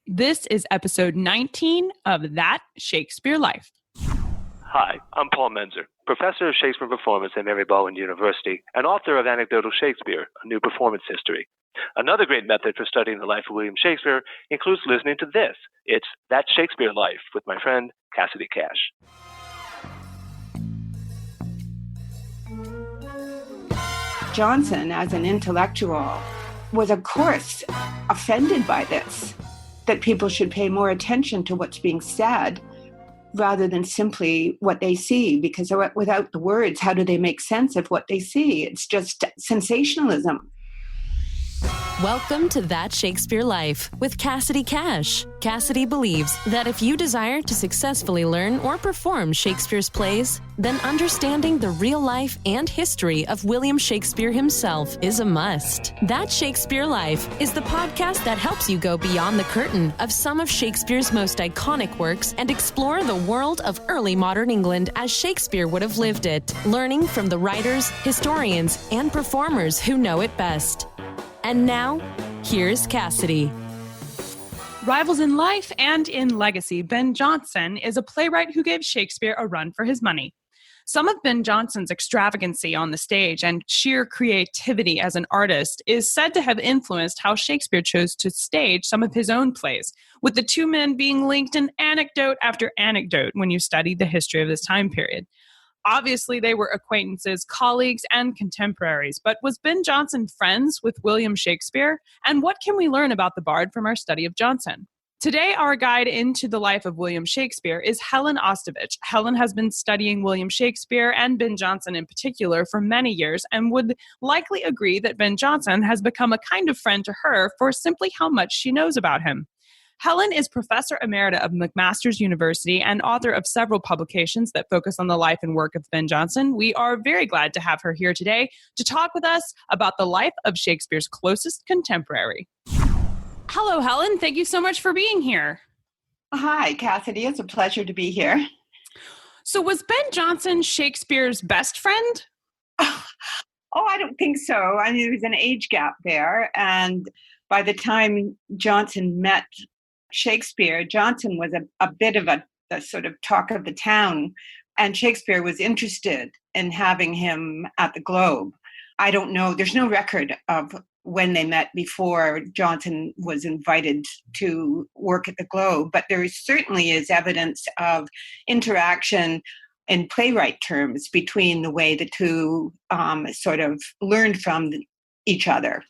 This is episode 19 of That Shakespeare Life. Hi, I'm Paul Menzer, professor of Shakespeare performance at Mary Bowen University and author of Anecdotal Shakespeare, a new performance history. Another great method for studying the life of William Shakespeare includes listening to this. It's That Shakespeare Life with my friend Cassidy Cash. Jonson, as an intellectual, was, of course, offended by this, that people should pay more attention to what's being said rather than simply what they see, because without the words, how do they make sense of what they see? It's just sensationalism. Welcome to That Shakespeare Life with Cassidy Cash. Cassidy believes that if you desire to successfully learn or perform Shakespeare's plays, then understanding the real life and history of William Shakespeare himself is a must. That Shakespeare Life is the podcast that helps you go beyond the curtain of some of Shakespeare's most iconic works and explore the world of early modern England as Shakespeare would have lived it, learning from the writers, historians, and performers who know it best. And now, here's Cassidy. Rivals in life and in legacy, Ben Jonson is a playwright who gave Shakespeare a run for his money. Some of Ben Jonson's extravagancy on the stage and sheer creativity as an artist is said to have influenced how Shakespeare chose to stage some of his own plays, with the two men being linked in anecdote after anecdote when you study the history of this time period. Obviously, they were acquaintances, colleagues, and contemporaries. But was Ben Jonson friends with William Shakespeare? And what can we learn about the bard from our study of Jonson? Today, our guide into the life of William Shakespeare is Helen Ostovich. Helen has been studying William Shakespeare and Ben Jonson in particular for many years and would likely agree that Ben Jonson has become a kind of friend to her for simply how much she knows about him. Helen is professor emerita of McMasters University and author of several publications that focus on the life and work of Ben Jonson. We are very glad to have her here today to talk with us about the life of Shakespeare's closest contemporary. Hello, Helen. Thank you so much for being here. Hi, Cassidy. It's a pleasure to be here. So was Ben Jonson Shakespeare's best friend? Oh, I don't think so. I mean, there was an age gap there. And by the time Jonson met Shakespeare, Jonson was a bit of a sort of talk of the town, and Shakespeare was interested in having him at the Globe. I don't know, there's no record of when they met before Jonson was invited to work at the Globe, but there certainly is evidence of interaction in playwright terms between the way the two sort of learned from each other.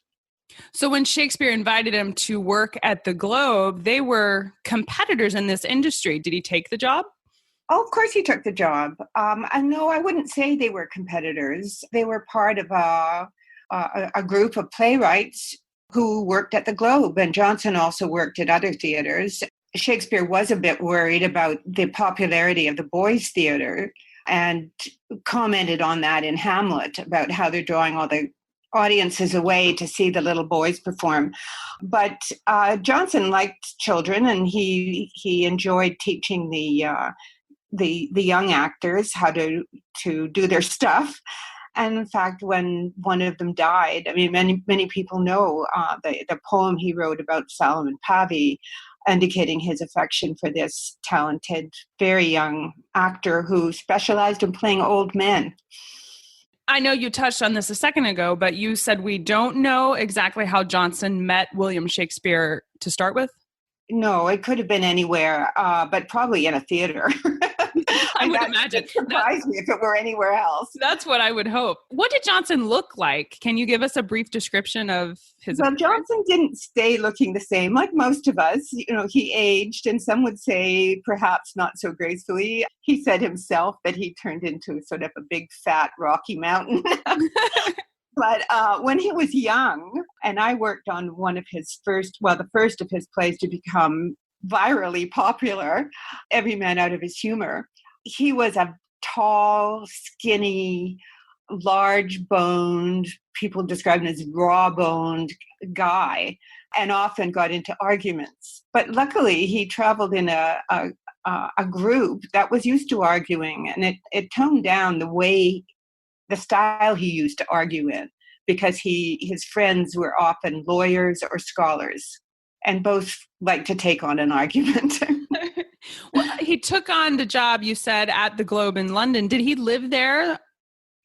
So when Shakespeare invited him to work at the Globe, they were competitors in this industry. Did he take the job? Oh, of course he took the job. And no, I wouldn't say they were competitors. They were part of a group of playwrights who worked at the Globe, and Jonson also worked at other theaters. Shakespeare was a bit worried about the popularity of the boys' theater and commented on that in Hamlet about how they're drawing all the audiences away to see the little boys perform. But Jonson liked children, and he enjoyed teaching the young actors how to do their stuff. And in fact, when one of them died, I mean, many people know the poem he wrote about Solomon Pavey, indicating his affection for this talented, very young actor who specialized in playing old men. I know you touched on this a second ago, but you said we don't know exactly how Jonson met William Shakespeare to start with? No, it could have been anywhere, but probably in a theater. I would imagine. It surprised me if it were anywhere else. That's what I would hope. What did Jonson look like? Can you give us a brief description of his Well, appearance? Jonson didn't stay looking the same like most of us. You know, he aged, and some would say perhaps not so gracefully. He said himself that he turned into sort of a big, fat, rocky mountain. But when he was young, and I worked on one of his the first of his plays to become virally popular, Every Man Out of His Humor, he was a tall, skinny, large-boned, people describe him as raw-boned guy, and often got into arguments. But luckily, he traveled in a group that was used to arguing, and it toned down the style he used to argue in, because his friends were often lawyers or scholars. and both like to take on an argument. Well, he took on the job, you said, at the Globe in London. Did he live there?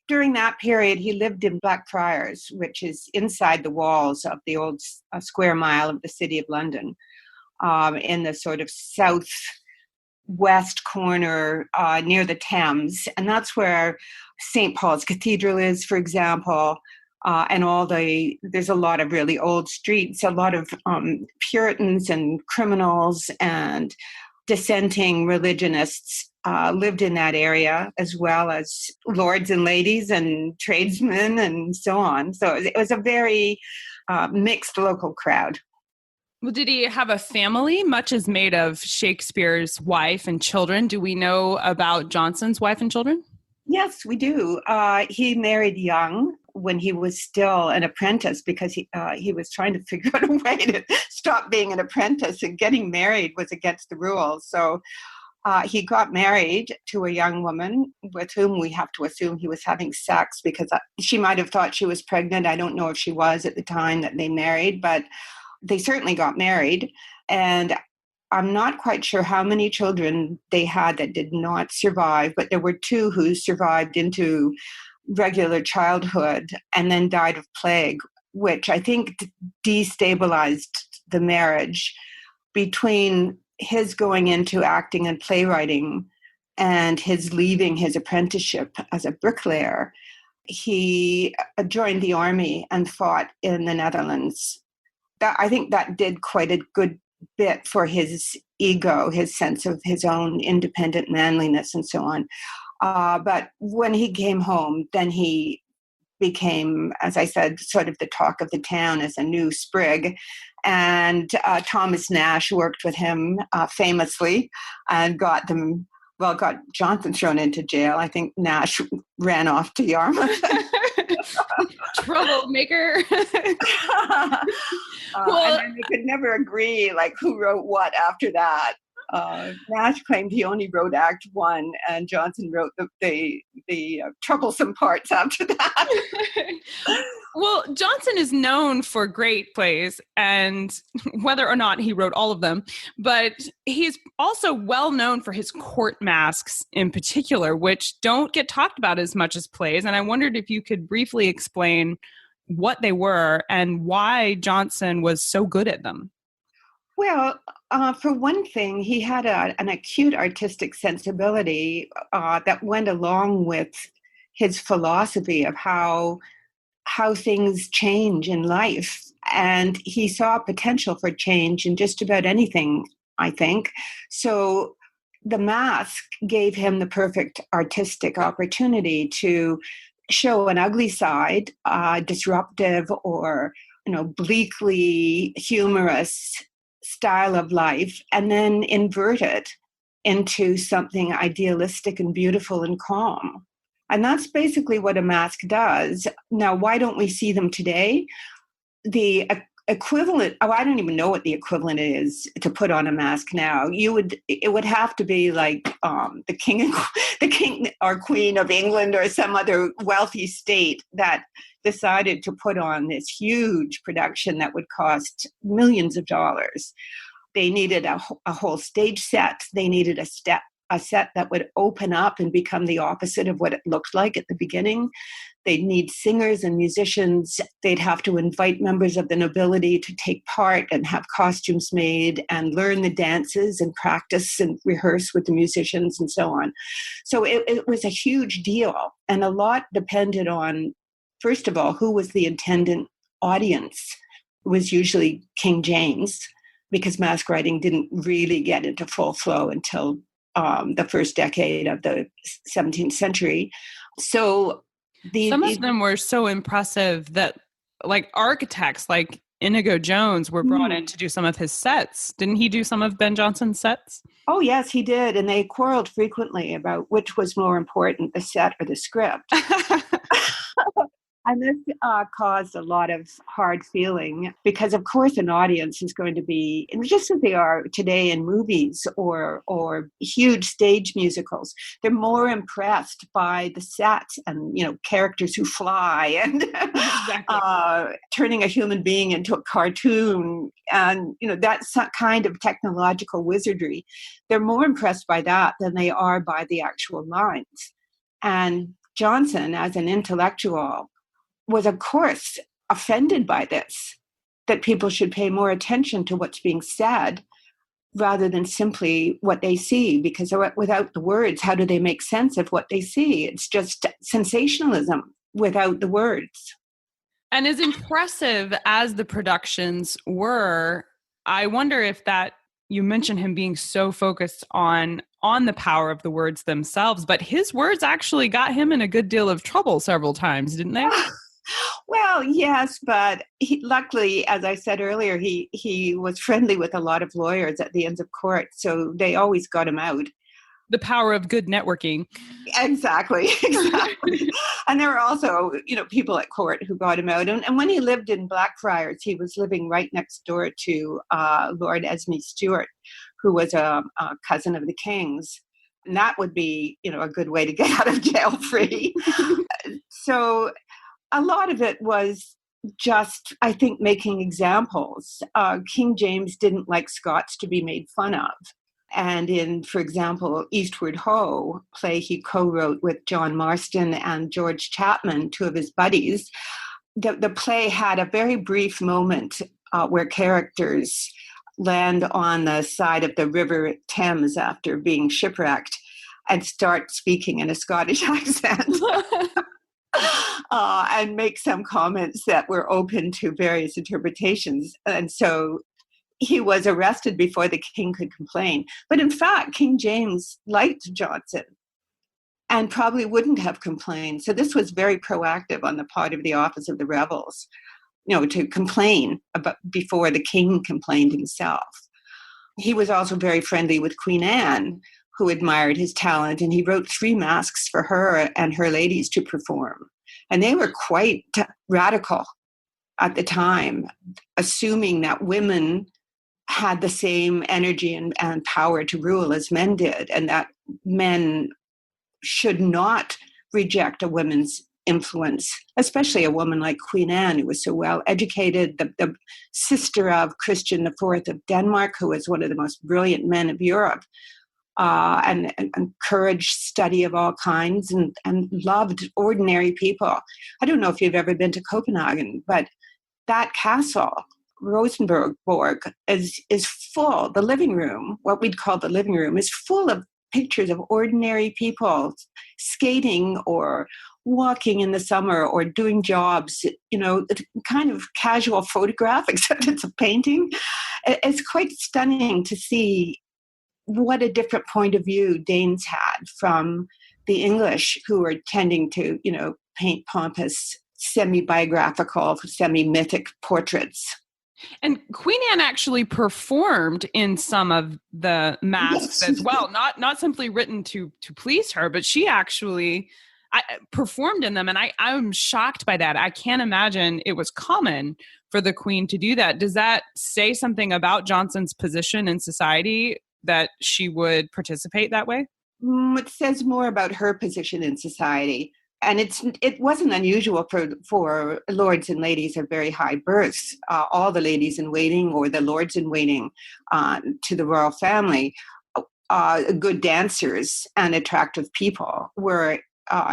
During that period, he lived in Blackfriars, which is inside the walls of the old square mile of the City of London, in the sort of southwest corner near the Thames. And that's where St. Paul's Cathedral is, for example. And there's a lot of really old streets, a lot of Puritans and criminals and dissenting religionists lived in that area, as well as lords and ladies and tradesmen and so on. So it was a very mixed local crowd. Well, did he have a family? Much is made of Shakespeare's wife and children. Do we know about Jonson's wife and children? Yes, we do. He married young when he was still an apprentice, because he was trying to figure out a way to stop being an apprentice, and getting married was against the rules. So he got married to a young woman with whom we have to assume he was having sex, because she might have thought she was pregnant. I don't know if she was at the time that they married, but they certainly got married. And I'm not quite sure how many children they had that did not survive, but there were 2 who survived into regular childhood and then died of plague, which I think destabilized the marriage. Between his going into acting and playwriting and his leaving his apprenticeship as a bricklayer, he joined the army and fought in the Netherlands. I think that did quite a good bit for his ego, his sense of his own independent manliness and so on. But when he came home, then he became, as I said, sort of the talk of the town as a new sprig. And Thomas Nash worked with him famously and got Jonson thrown into jail. I think Nash ran off to Yarmouth. Troublemaker. And then they could never agree, like, who wrote what after that. Nash claimed he only wrote Act 1, and Jonson wrote the troublesome parts after that. Well, Jonson is known for great plays, and whether or not he wrote all of them, but he's also well known for his court masks in particular, which don't get talked about as much as plays. And I wondered if you could briefly explain what they were and why Jonson was so good at them. Well, for one thing, he had an acute artistic sensibility that went along with his philosophy of how things change in life. And he saw potential for change in just about anything, I think. So the mask gave him the perfect artistic opportunity to show an ugly side, disruptive or, bleakly humorous style of life, and then invert it into something idealistic and beautiful and calm. And that's basically what a mask does. Now, why don't we see them today? The equivalent, I don't even know what the equivalent is to put on a mask now. It would have to be like the king or queen of England or some other wealthy state that decided to put on this huge production that would cost millions of dollars. They needed a whole stage set. They needed a set that would open up and become the opposite of what it looked like at the beginning. They'd need singers and musicians. They'd have to invite members of the nobility to take part and have costumes made and learn the dances and practice and rehearse with the musicians and so on. So it was a huge deal. And a lot depended on, first of all, who was the attendant audience. It was usually King James, because mask writing didn't really get into full flow until the first decade of the 17th century. So some of them were so impressive that, like, architects like Inigo Jones were brought in to do some of his sets. Didn't he do some of Ben Jonson's sets? Oh, yes, he did. And they quarreled frequently about which was more important, the set or the script. And this caused a lot of hard feeling because, of course, an audience is going to be, and just as they are today in movies or huge stage musicals, they're more impressed by the sets and, characters who fly and Exactly. turning a human being into a cartoon and, that kind of technological wizardry. They're more impressed by that than they are by the actual lines. And Jonson, as an intellectual, was, of course, offended by this, that people should pay more attention to what's being said rather than simply what they see, because without the words, how do they make sense of what they see? It's just sensationalism without the words. And as impressive as the productions were, I wonder if that, you mentioned him being so focused on the power of the words themselves, but his words actually got him in a good deal of trouble several times, didn't they? Well, yes, but luckily, as I said earlier, he was friendly with a lot of lawyers at the Inns of Court, so they always got him out. The power of good networking. Exactly. And there were also, people at court who got him out. And when he lived in Blackfriars, he was living right next door to Lord Esme Stuart, who was a cousin of the king's. And that would be, a good way to get out of jail free. So a lot of it was just, I think, making examples. King James didn't like Scots to be made fun of. And in, for example, Eastward Ho, play he co-wrote with John Marston and George Chapman, two of his buddies, the play had a very brief moment where characters land on the side of the River Thames after being shipwrecked and start speaking in a Scottish accent. And make some comments that were open to various interpretations. And so he was arrested before the king could complain. But in fact, King James liked Jonson and probably wouldn't have complained. So this was very proactive on the part of the Office of the Rebels, to complain about before the king complained himself. He was also very friendly with Queen Anne, who admired his talent, and he wrote 3 masques for her and her ladies to perform. And they were quite radical at the time, assuming that women had the same energy and power to rule as men did, and that men should not reject a woman's influence, especially a woman like Queen Anne, who was so well educated, the sister of Christian IV of Denmark, who was one of the most brilliant men of Europe, and encouraged study of all kinds and loved ordinary people. I don't know if you've ever been to Copenhagen, but that castle, Rosenborg, is full. The living room, what we'd call the living room, is full of pictures of ordinary people skating or walking in the summer or doing jobs, kind of casual photograph, except it's a painting. It's quite stunning to see what a different point of view Danes had from the English, who were tending to, paint pompous, semi-biographical, semi-mythic portraits. And Queen Anne actually performed in some of the masques as well, not simply written to please her, but she actually performed in them. And I'm shocked by that. I can't imagine it was common for the Queen to do that. Does that say something about Jonson's position in society that she would participate that way? It says more about her position in society. And it wasn't unusual for lords and ladies of very high births, all the ladies in waiting or the lords in waiting to the royal family, good dancers and attractive people were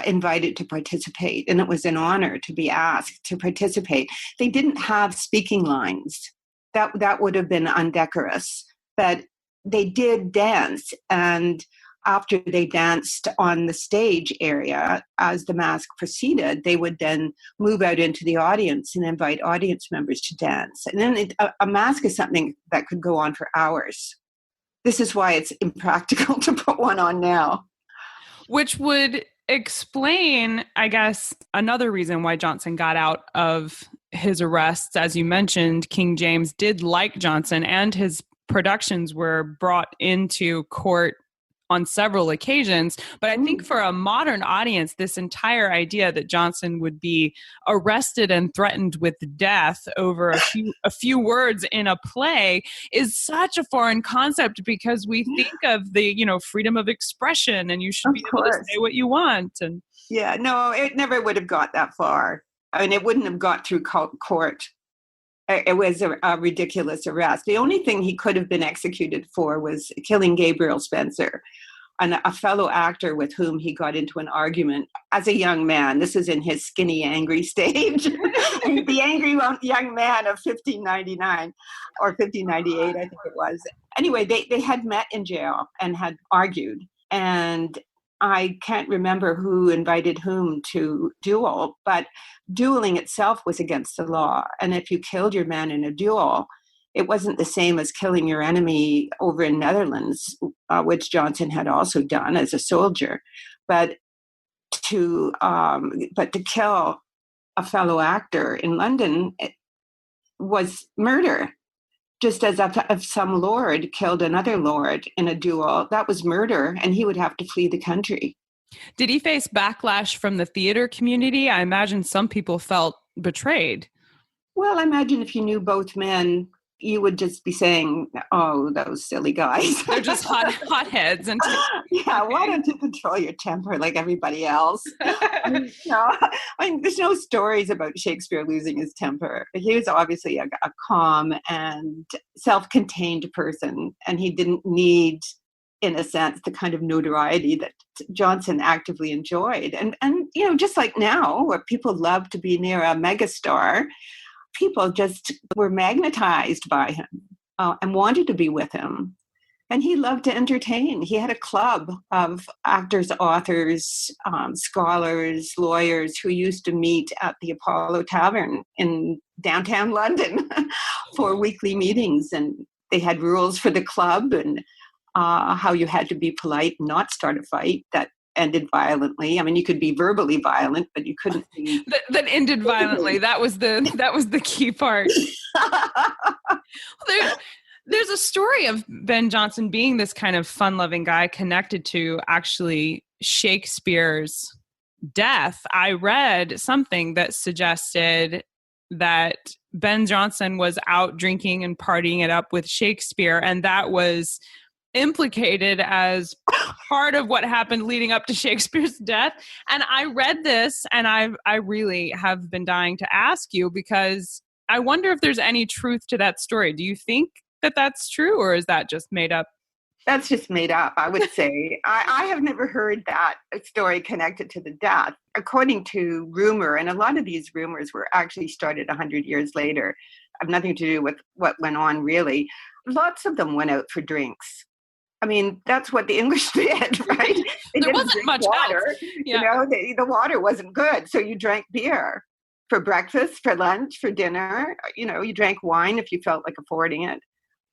invited to participate. And it was an honor to be asked to participate. They didn't have speaking lines. That would have been undecorous. But they did dance, and after they danced on the stage area, as the masque proceeded, they would then move out into the audience and invite audience members to dance. And then a masque is something that could go on for hours. This is why it's impractical to put one on now. Which would explain, I guess, another reason why Jonson got out of his arrests. As you mentioned, King James did like Jonson, and his productions were brought into court on several occasions. But I think for a modern audience, this entire idea that Jonson would be arrested and threatened with death over a few words in a play is such a foreign concept, because we think of the, freedom of expression, and you should be able to say what you want. And yeah, no, it never would have got that far. I mean, it wouldn't have got through court. It was a ridiculous arrest. The only thing he could have been executed for was killing Gabriel Spencer, a fellow actor with whom he got into an argument as a young man. This is in his skinny, angry stage. The angry young man of 1599 or 1598, I think it was. Anyway, they had met in jail and had argued. And I can't remember who invited whom to duel, but dueling itself was against the law. And if you killed your man in a duel, it wasn't the same as killing your enemy over in Netherlands, which Jonson had also done as a soldier. But to kill a fellow actor in London was murder. Just as if some lord killed another lord in a duel, that was murder, and he would have to flee the country. Did he face backlash from the theater community? I imagine some people felt betrayed. Well, I imagine if you knew both men, you would just be saying, "Oh, those silly guys. They're just hotheads." And yeah, why don't you control your temper like everybody else? There's no stories about Shakespeare losing his temper. He was obviously a calm and self-contained person, and he didn't need, in a sense, the kind of notoriety that Jonson actively enjoyed. And just like now, where people love to be near a megastar, people just were magnetized by him and wanted to be with him. And he loved to entertain. He had a club of actors, authors, scholars, lawyers who used to meet at the Apollo Tavern in downtown London for weekly meetings. And they had rules for the club and how you had to be polite and not start a fight that ended violently. I mean, you could be verbally violent, but you couldn't be that ended violently. That was the key part. There's a story of Ben Jonson being this kind of fun-loving guy connected to actually Shakespeare's death. I read something that suggested that Ben Jonson was out drinking and partying it up with Shakespeare, and that was implicated as part of what happened leading up to Shakespeare's death. And I read this, and I really have been dying to ask you, because I wonder if there's any truth to that story. Do you think that that's true, or is that just made up? That's just made up, I would say. I have never heard that story connected to the death. According to rumor, and a lot of these rumors were actually started 100 years later, have nothing to do with what went on really. Lots of them went out for drinks. I mean, that's what the English did, right? There wasn't much water. Yeah. The water wasn't good. So you drank beer for breakfast, for lunch, for dinner. You drank wine if you felt like affording it.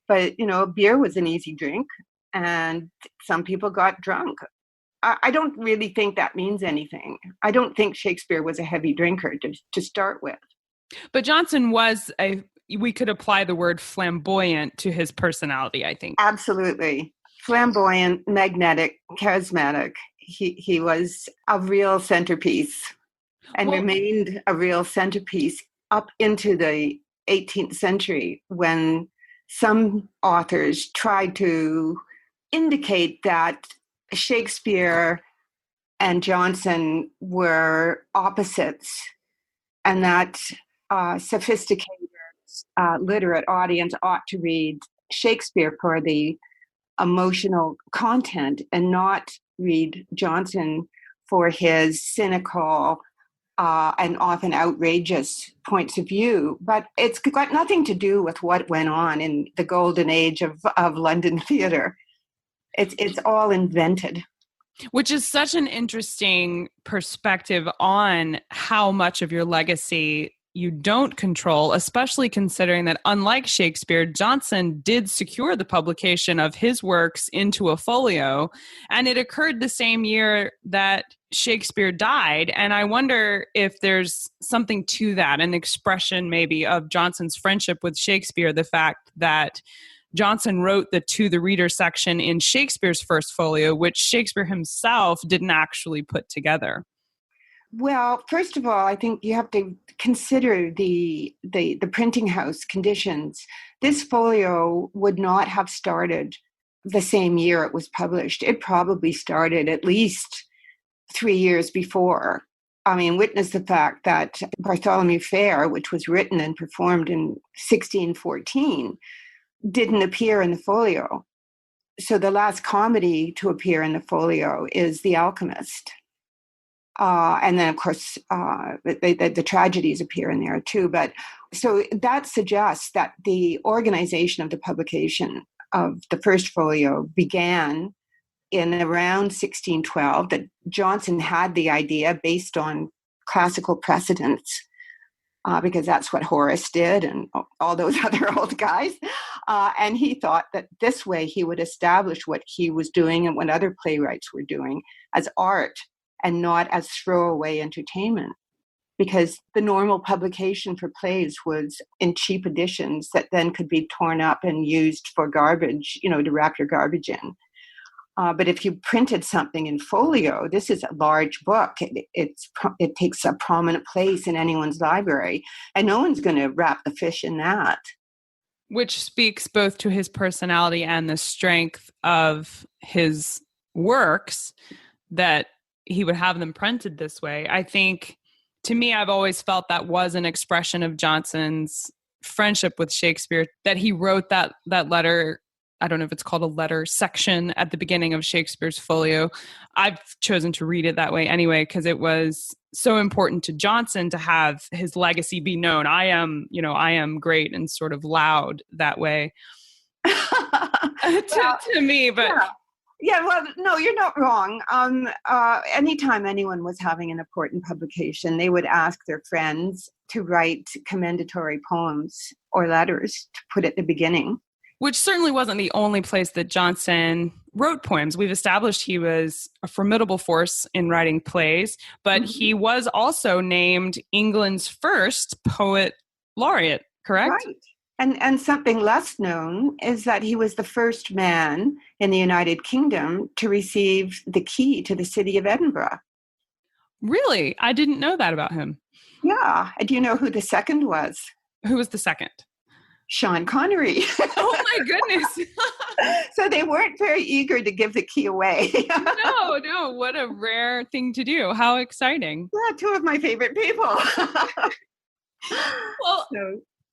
But, beer was an easy drink, and some people got drunk. I don't really think that means anything. I don't think Shakespeare was a heavy drinker to start with. But Jonson was we could apply the word flamboyant to his personality, I think. Absolutely. Flamboyant, magnetic, charismatic. He was a real centerpiece and remained a real centerpiece up into the 18th century, when some authors tried to indicate that Shakespeare and Jonson were opposites, and that sophisticated, literate audience ought to read Shakespeare for the emotional content and not read Jonson for his cynical and often outrageous points of view. But it's got nothing to do with what went on in the golden age of London theater. It's all invented. Which is such an interesting perspective on how much of your legacy you don't control, especially considering that, unlike Shakespeare, Jonson did secure the publication of his works into a folio, and it occurred the same year that Shakespeare died. And I wonder if there's something to that, an expression maybe of Jonson's friendship with Shakespeare, the fact that Jonson wrote the To the Reader section in Shakespeare's first folio, which Shakespeare himself didn't actually put together. Well, first of all, I think you have to consider the printing house conditions. This folio would not have started the same year it was published. It probably started at least 3 years before. I mean, witness the fact that Bartholomew Fair, which was written and performed in 1614, didn't appear in the folio. So the last comedy to appear in the folio is The Alchemist. And then, of course, the tragedies appear in there too. But so that suggests that the organization of the publication of the first folio began in around 1612, that Jonson had the idea based on classical precedents, because that's what Horace did and all those other old guys. And he thought that this way he would establish what he was doing and what other playwrights were doing as art and not as throwaway entertainment. Because the normal publication for plays was in cheap editions that then could be torn up and used for garbage, to wrap your garbage in. But if you printed something in folio, this is a large book. It takes a prominent place in anyone's library, and no one's going to wrap the fish in that. Which speaks both to his personality and the strength of his works that he would have them printed this way. I think, to me, I've always felt that was an expression of Jonson's friendship with Shakespeare, that he wrote that letter. I don't know if it's called a letter section at the beginning of Shakespeare's folio. I've chosen to read it that way anyway, because it was so important to Jonson to have his legacy be known. I am great and sort of loud that way to me, but yeah, well, no, you're not wrong. Anytime anyone was having an important publication, they would ask their friends to write commendatory poems or letters to put at the beginning. Which certainly wasn't the only place that Jonson wrote poems. We've established he was a formidable force in writing plays, but he was also named England's first poet laureate, correct? Right. And something less known is that he was the first man in the United Kingdom to receive the key to the city of Edinburgh. Really? I didn't know that about him. Yeah. Do you know who the second was? Who was the second? Sean Connery. Oh my goodness. So they weren't very eager to give the key away. No, what a rare thing to do. How exciting. Yeah, two of my favorite people. Well,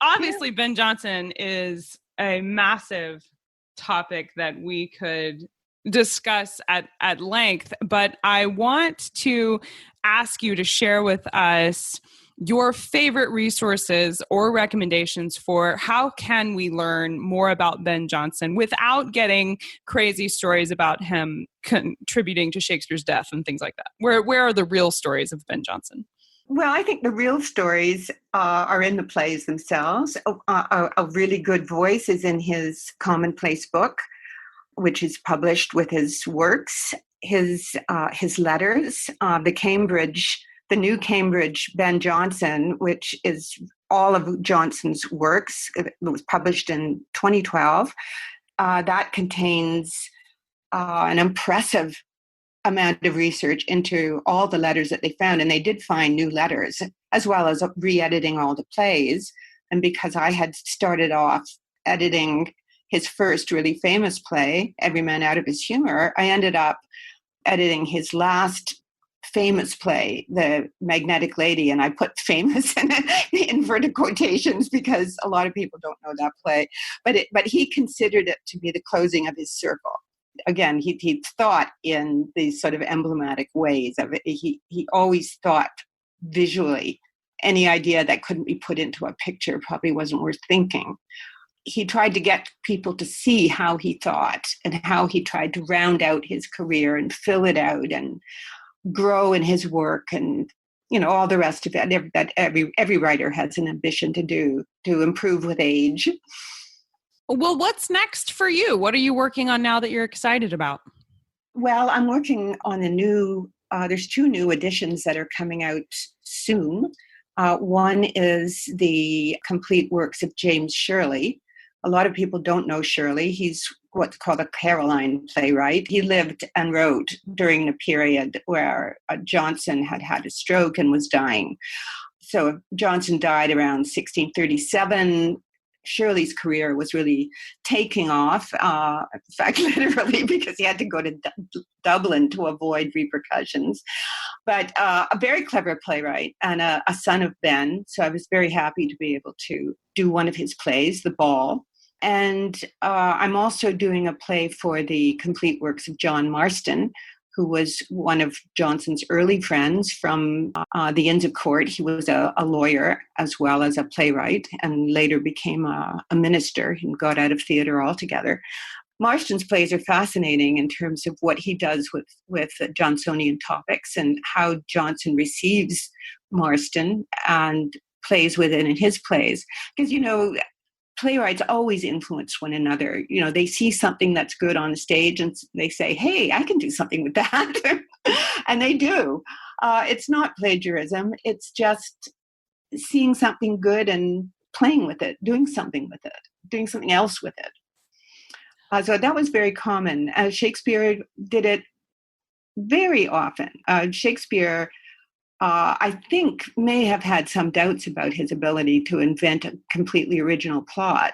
obviously, Ben Jonson is a massive topic that we could discuss at length, but I want to ask you to share with us your favorite resources or recommendations for how can we learn more about Ben Jonson without getting crazy stories about him contributing to Shakespeare's death and things like that. Where are the real stories of Ben Jonson? Well, I think the real stories are in the plays themselves. A really good voice is in his commonplace book, which is published with his works, his letters, the new Cambridge Ben Jonson, which is all of Jonson's works. It was published in 2012. That contains an impressive amount of research into all the letters that they found. And they did find new letters, as well as re-editing all the plays. And because I had started off editing his first really famous play, Every Man Out of His Humor, I ended up editing his last famous play, The Magnetic Lady, and I put famous in inverted quotations because a lot of people don't know that play. But he considered it to be the closing of his circle. Again, he thought in these sort of emblematic ways of it. He always thought visually. Any idea that couldn't be put into a picture probably wasn't worth thinking. He tried to get people to see how he thought and how he tried to round out his career and fill it out and grow in his work and, all the rest of it that every writer has an ambition to do, to improve with age. Well, what's next for you? What are you working on now that you're excited about? Well, I'm working on there's two new editions that are coming out soon. One is the complete works of James Shirley, A lot of people don't know Shirley. He's what's called a Caroline playwright. He lived and wrote during the period where Jonson had a stroke and was dying. So Jonson died around 1637. Shirley's career was really taking off, in fact, literally, because he had to go to Dublin to avoid repercussions. But a very clever playwright and a son of Ben. So I was very happy to be able to do one of his plays, The Ball. And I'm also doing a play for the complete works of John Marston, who was one of Jonson's early friends from the Inns of Court. He was a lawyer as well as a playwright, and later became a minister and got out of theatre altogether. Marston's plays are fascinating in terms of what he does with Johnsonian topics and how Jonson receives Marston and plays within in his plays. Because, playwrights always influence one another. They see something that's good on the stage and they say, hey, I can do something with that. And they do. It's not plagiarism. It's just seeing something good and playing with it, doing something with it, doing something else with it. So that was very common. Shakespeare did it very often. Shakespeare, I think, may have had some doubts about his ability to invent a completely original plot.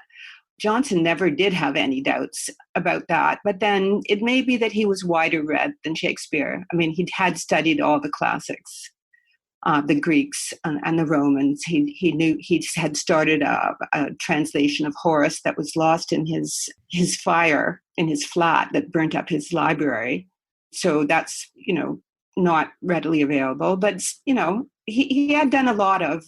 Jonson never did have any doubts about that. But then it may be that he was wider read than Shakespeare. I mean, he had studied all the classics, the Greeks and the Romans. He knew he had started a translation of Horace that was lost in his fire in his flat that burnt up his library. So that's, not readily available, but he had done a lot of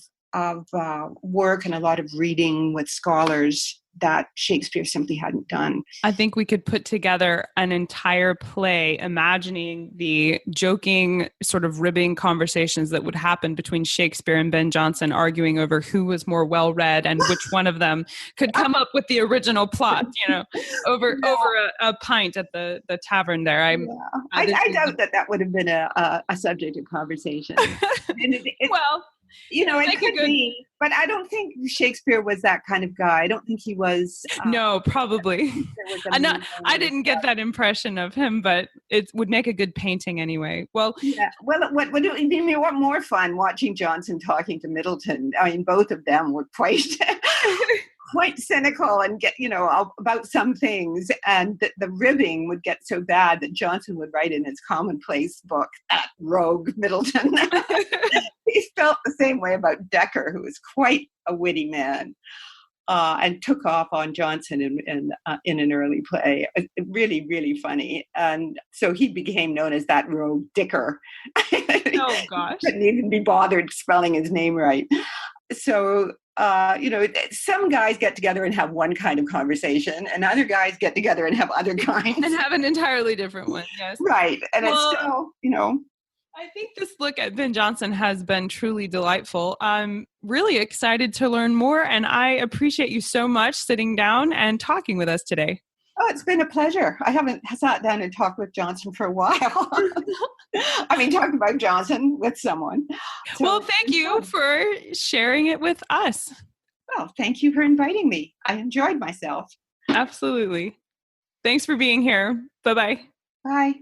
work and a lot of reading with scholars that Shakespeare simply hadn't done. I think we could put together an entire play imagining the joking, sort of ribbing conversations that would happen between Shakespeare and Ben Jonson, arguing over who was more well-read and which one of them could come up with the original plot, over a pint at the tavern there. I doubt that would have been a subject of conversation. Well, it could be, but I don't think Shakespeare was that kind of guy. I don't think he was. No, probably. I didn't get that impression of him, but it would make a good painting anyway. Well, yeah. Well, what more fun watching Jonson talking to Middleton? I mean, both of them were quite cynical and get, about some things. And the ribbing would get so bad that Jonson would write in his commonplace book, that rogue Middleton. He felt the same way about Dekker, who was quite a witty man, and took off on Jonson in an early play. Really, really funny. And so he became known as that rogue Dicker. Oh, gosh. Couldn't even be bothered spelling his name right. So, some guys get together and have one kind of conversation, and other guys get together and have other kinds. And have an entirely different one, yes. Right. And it's still, I think this look at Ben Jonson has been truly delightful. I'm really excited to learn more, and I appreciate you so much sitting down and talking with us today. Oh, it's been a pleasure. I haven't sat down and talked with Jonson for a while. Talk about Jonson with someone. So, well, thank you for sharing it with us. Well, thank you for inviting me. I enjoyed myself. Absolutely. Thanks for being here. Bye-bye. Bye.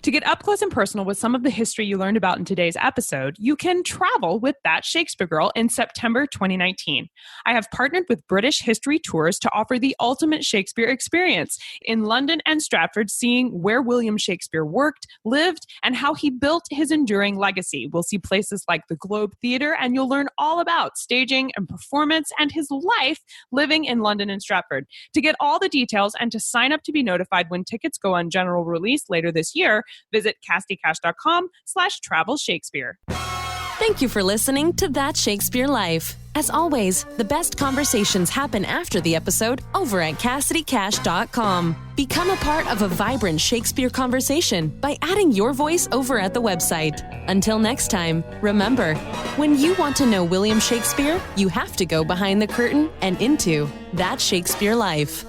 To get up close and personal with some of the history you learned about in today's episode, you can travel with That Shakespeare Girl in September 2019. I have partnered with British History Tours to offer the ultimate Shakespeare experience in London and Stratford, seeing where William Shakespeare worked, lived, and how he built his enduring legacy. We'll see places like the Globe Theatre, and you'll learn all about staging and performance and his life living in London and Stratford. To get all the details and to sign up to be notified when tickets go on general release later this year, visit cassidycash.com/travel Shakespeare. Thank you for listening to That Shakespeare Life. As always, the best conversations happen after the episode over at cassidycash.com. Become a part of a vibrant Shakespeare conversation by adding your voice over at the website. Until next time, remember, when you want to know William Shakespeare, you have to go behind the curtain and into That Shakespeare Life.